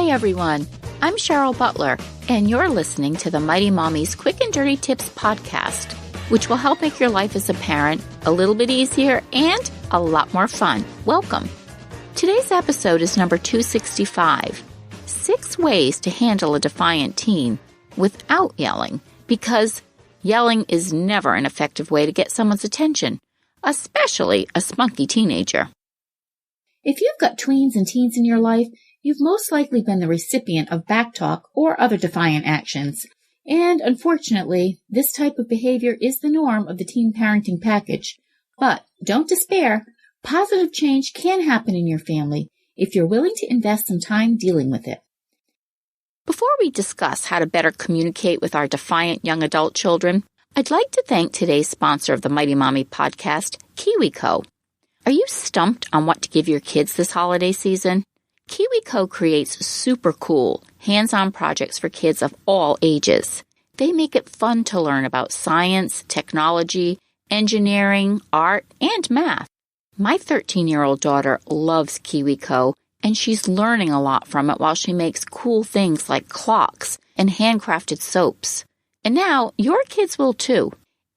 Hi, everyone. I'm Cheryl Butler, and you're listening to the Mighty Mommy's Quick and Dirty Tips podcast, which will help make your life as a parent a little bit easier and a lot more fun. Welcome. Today's episode is number 265, 6 ways to handle a defiant teen without yelling, because yelling is never an effective way to get someone's attention, especially a spunky teenager. If you've got tweens and teens in your life, you've most likely been the recipient of backtalk or other defiant actions. And unfortunately, this type of behavior is the norm of the teen parenting package. But don't despair. Positive change can happen in your family if you're willing to invest some time dealing with it. Before we discuss how to better communicate with our defiant young adult children, I'd like to thank today's sponsor of the Mighty Mommy podcast, KiwiCo. Are you stumped on what to give your kids this holiday season? KiwiCo creates super cool, hands-on projects for kids of all ages. They make it fun to learn about science, technology, engineering, art, and math. My 13-year-old daughter loves KiwiCo, and she's learning a lot from it while she makes cool things like clocks and handcrafted soaps. And now your kids will too.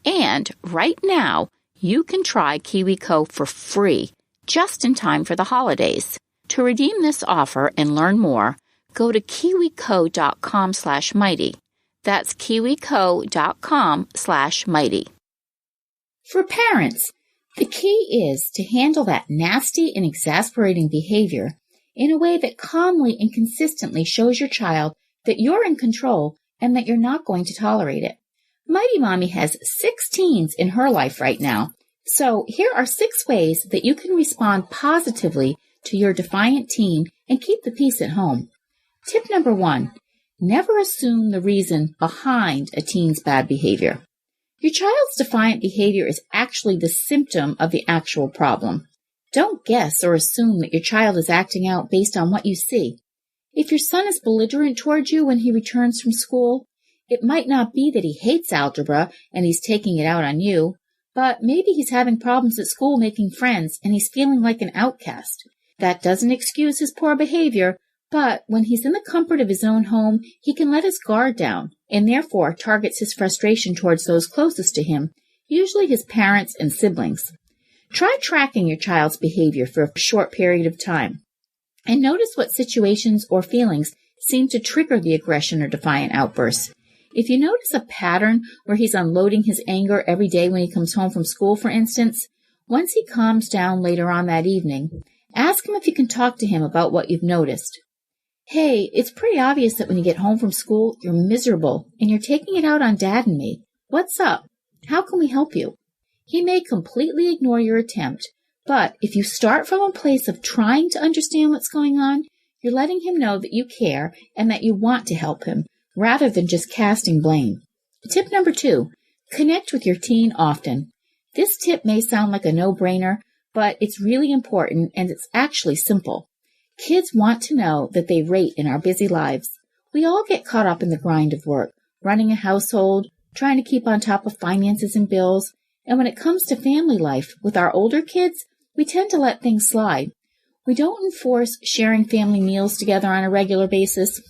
And right now, you can try KiwiCo for free, just in time for the holidays. To redeem this offer and learn more, go to kiwico.com/mighty. That's kiwico.com/mighty. For parents, the key is to handle that nasty and exasperating behavior in a way that calmly and consistently shows your child that you're in control and that you're not going to tolerate it. Mighty Mommy has 6 teens in her life right now, so here are 6 ways that you can respond positively to your defiant teen and keep the peace at home. Tip number 1, never assume the reason behind a teen's bad behavior. Your child's defiant behavior is actually the symptom of the actual problem. Don't guess or assume that your child is acting out based on what you see. If your son is belligerent towards you when he returns from school, it might not be that he hates algebra and he's taking it out on you, but maybe he's having problems at school making friends and he's feeling like an outcast. That doesn't excuse his poor behavior, but when he's in the comfort of his own home, he can let his guard down and therefore targets his frustration towards those closest to him, usually his parents and siblings. Try tracking your child's behavior for a short period of time and notice what situations or feelings seem to trigger the aggression or defiant outbursts. If you notice a pattern where he's unloading his anger every day when he comes home from school, for instance, once he calms down later on that evening, ask him if you can talk to him about what you've noticed. Hey, it's pretty obvious that when you get home from school, you're miserable and you're taking it out on Dad and me. What's up? How can we help you? He may completely ignore your attempt, but if you start from a place of trying to understand what's going on, you're letting him know that you care and that you want to help him, rather than just casting blame. Tip number 2, connect with your teen often. This tip may sound like a no-brainer, but it's really important and it's actually simple. Kids want to know that they rate in our busy lives. We all get caught up in the grind of work, running a household, trying to keep on top of finances and bills, and when it comes to family life with our older kids, we tend to let things slide. We don't enforce sharing family meals together on a regular basis.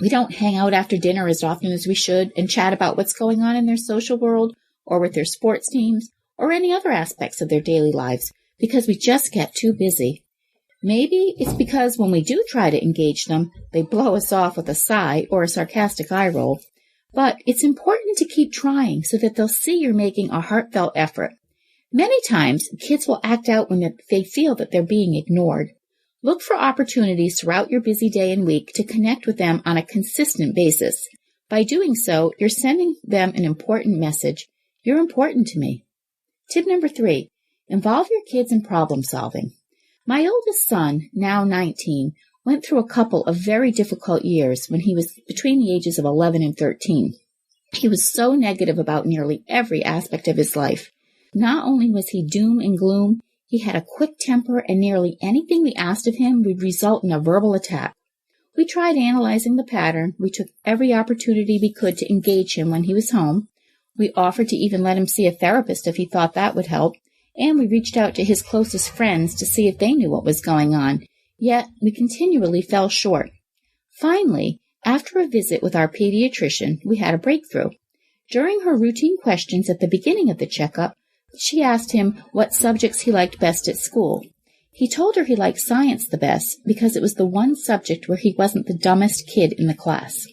We don't hang out after dinner as often as we should and chat about what's going on in their social world or with their sports teams or any other aspects of their daily lives because we just get too busy. Maybe it's because when we do try to engage them, they blow us off with a sigh or a sarcastic eye roll. But it's important to keep trying so that they'll see you're making a heartfelt effort. Many times, kids will act out when they feel that they're being ignored. Look for opportunities throughout your busy day and week to connect with them on a consistent basis. By doing so, you're sending them an important message. You're important to me. Tip number 3, involve your kids in problem solving. My oldest son, now 19, went through a couple of very difficult years when he was between the ages of 11 and 13. He was so negative about nearly every aspect of his life. Not only was he doom and gloom, he had a quick temper and nearly anything we asked of him would result in a verbal attack. We tried analyzing the pattern. We took every opportunity we could to engage him when he was home. We offered to even let him see a therapist if he thought that would help, and we reached out to his closest friends to see if they knew what was going on. Yet, we continually fell short. Finally, after a visit with our pediatrician, we had a breakthrough. During her routine questions at the beginning of the checkup, she asked him what subjects he liked best at school. He told her he liked science the best because it was the one subject where he wasn't the dumbest kid in the class.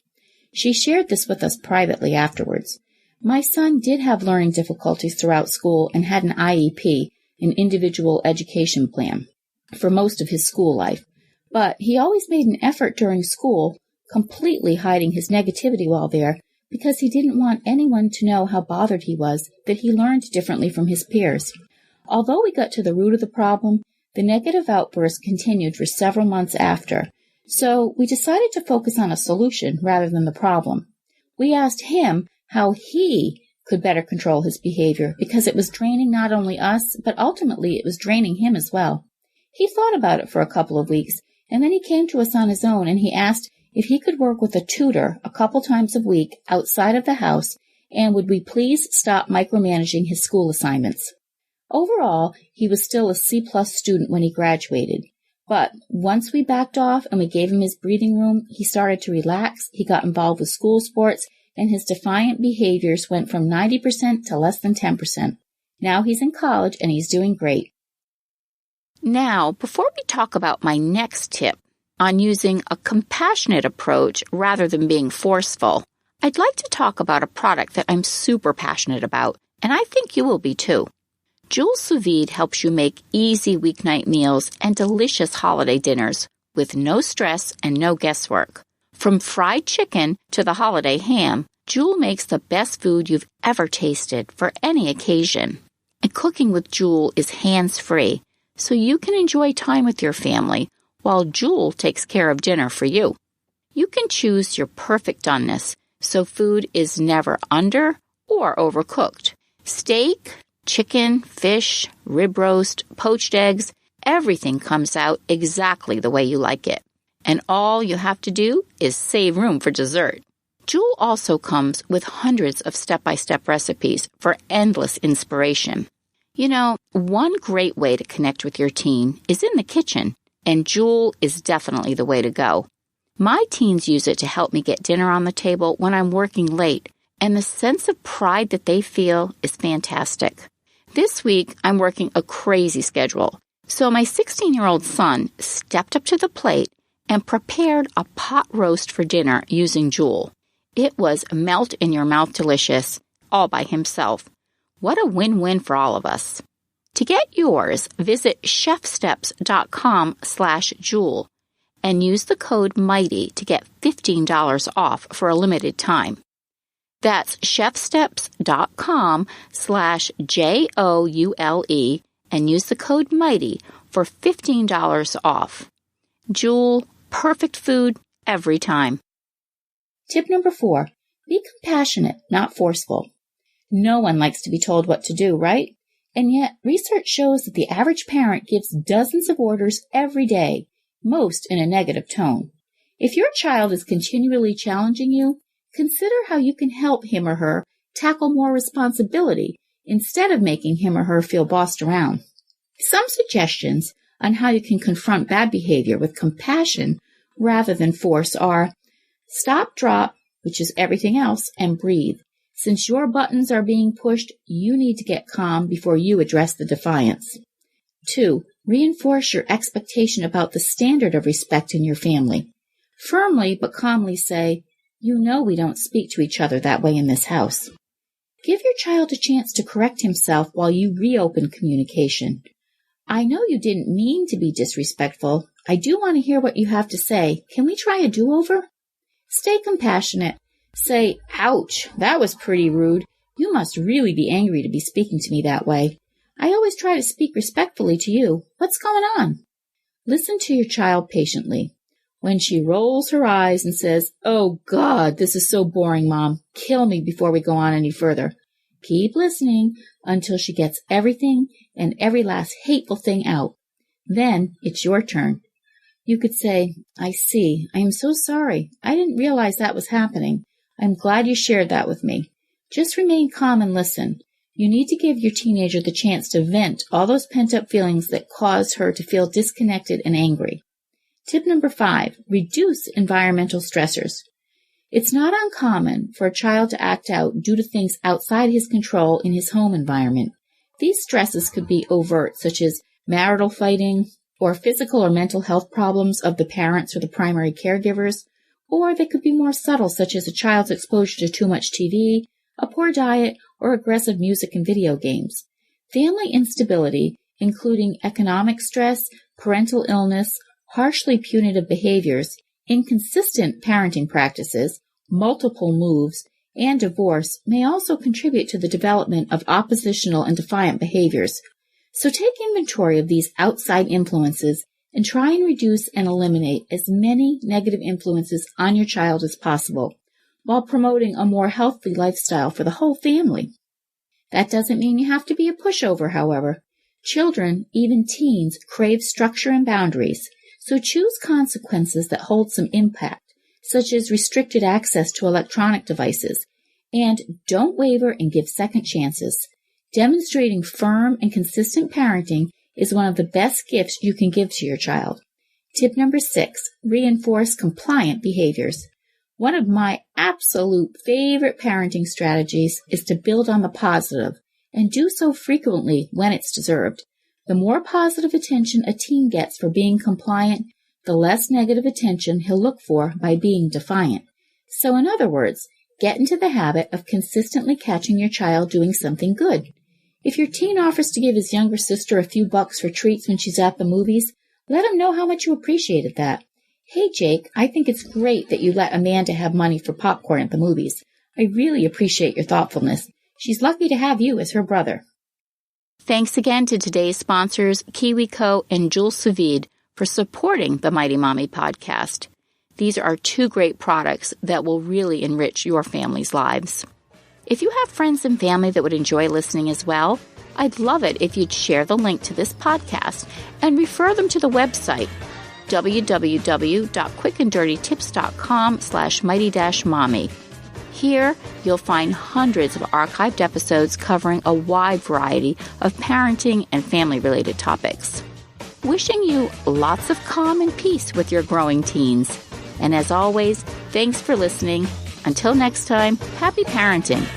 She shared this with us privately afterwards. My son did have learning difficulties throughout school and had an IEP, an individual education plan, for most of his school life. But he always made an effort during school, completely hiding his negativity while there, because he didn't want anyone to know how bothered he was that he learned differently from his peers. Although we got to the root of the problem, the negative outbursts continued for several months after, so we decided to focus on a solution rather than the problem. We asked him how he could better control his behavior because it was draining not only us, but ultimately it was draining him as well. He thought about it for a couple of weeks, and then he came to us on his own and he asked if he could work with a tutor a couple times a week outside of the house, and would we please stop micromanaging his school assignments. Overall, he was still a C-plus student when he graduated. But once we backed off and we gave him his breathing room, he started to relax, he got involved with school sports, and his defiant behaviors went from 90% to less than 10%. Now he's in college and he's doing great. Now, before we talk about my next tip on using a compassionate approach rather than being forceful, I'd like to talk about a product that I'm super passionate about, and I think you will be too. Joule Sous Vide helps you make easy weeknight meals and delicious holiday dinners with no stress and no guesswork. From fried chicken to the holiday ham, Joule makes the best food you've ever tasted for any occasion. And cooking with Joule is hands-free, so you can enjoy time with your family while Joule takes care of dinner for you. You can choose your perfect doneness, so food is never under or overcooked. Steak, chicken, fish, rib roast, poached eggs, everything comes out exactly the way you like it. And all you have to do is save room for dessert. Joule also comes with hundreds of step-by-step recipes for endless inspiration. You know, one great way to connect with your teen is in the kitchen, and Joule is definitely the way to go. My teens use it to help me get dinner on the table when I'm working late, and the sense of pride that they feel is fantastic. This week, I'm working a crazy schedule, so my 16-year-old son stepped up to the plate and prepared a pot roast for dinner using Joule. It was melt-in-your-mouth delicious, all by himself. What a win-win for all of us. To get yours, visit chefsteps.com/Joule and use the code MIGHTY to get $15 off for a limited time. That's chefsteps.com/JOULE and use the code MIGHTY for $15 off. Joule, perfect food every time. Tip number 4, be compassionate, not forceful. No one likes to be told what to do, right? And yet, research shows that the average parent gives dozens of orders every day, most in a negative tone. If your child is continually challenging you, consider how you can help him or her tackle more responsibility instead of making him or her feel bossed around. Some suggestions on how you can confront bad behavior with compassion rather than force are: stop, drop, which is everything else, and breathe. Since your buttons are being pushed, you need to get calm before you address the defiance. 2, reinforce your expectation about the standard of respect in your family. Firmly but calmly say, "You know we don't speak to each other that way in this house." Give your child a chance to correct himself while you reopen communication. "I know you didn't mean to be disrespectful. I do want to hear what you have to say. Can we try a do-over?" Stay compassionate. Say, "Ouch, that was pretty rude. You must really be angry to be speaking to me that way. I always try to speak respectfully to you. What's going on?" Listen to your child patiently. When she rolls her eyes and says, "Oh God, this is so boring, Mom. Kill me before we go on any further," keep listening until she gets everything and every last hateful thing out. Then it's your turn. You could say, "I see. I am so sorry. I didn't realize that was happening. I'm glad you shared that with me." Just remain calm and listen. You need to give your teenager the chance to vent all those pent-up feelings that cause her to feel disconnected and angry. Tip number 5, reduce environmental stressors. It's not uncommon for a child to act out due to things outside his control in his home environment. These stresses could be overt, such as marital fighting, or physical or mental health problems of the parents or the primary caregivers, or they could be more subtle, such as a child's exposure to too much TV, a poor diet, or aggressive music and video games. Family instability, including economic stress, parental illness, harshly punitive behaviors, inconsistent parenting practices, multiple moves, and divorce may also contribute to the development of oppositional and defiant behaviors. So take inventory of these outside influences and try and reduce and eliminate as many negative influences on your child as possible, while promoting a more healthy lifestyle for the whole family. That doesn't mean you have to be a pushover, however. Children, even teens, crave structure and boundaries, so choose consequences that hold some impact, such as restricted access to electronic devices, and don't waver and give second chances. Demonstrating firm and consistent parenting is one of the best gifts you can give to your child. Tip number 6, reinforce compliant behaviors. One of my absolute favorite parenting strategies is to build on the positive and do so frequently when it's deserved. The more positive attention a teen gets for being compliant, the less negative attention he'll look for by being defiant. So in other words, get into the habit of consistently catching your child doing something good. If your teen offers to give his younger sister a few bucks for treats when she's at the movies, let him know how much you appreciated that. Hey, Jake, I think it's great that you let Amanda have money for popcorn at the movies. I really appreciate your thoughtfulness. She's lucky to have you as her brother. Thanks again to today's sponsors, KiwiCo and Jules Savid, for supporting the Mighty Mommy podcast. These are 2 great products that will really enrich your family's lives. If you have friends and family that would enjoy listening as well, I'd love it if you'd share the link to this podcast and refer them to the website, www.quickanddirtytips.com/mighty-mommy. Here, you'll find hundreds of archived episodes covering a wide variety of parenting and family-related topics. Wishing you lots of calm and peace with your growing teens. And as always, thanks for listening. Until next time, happy parenting.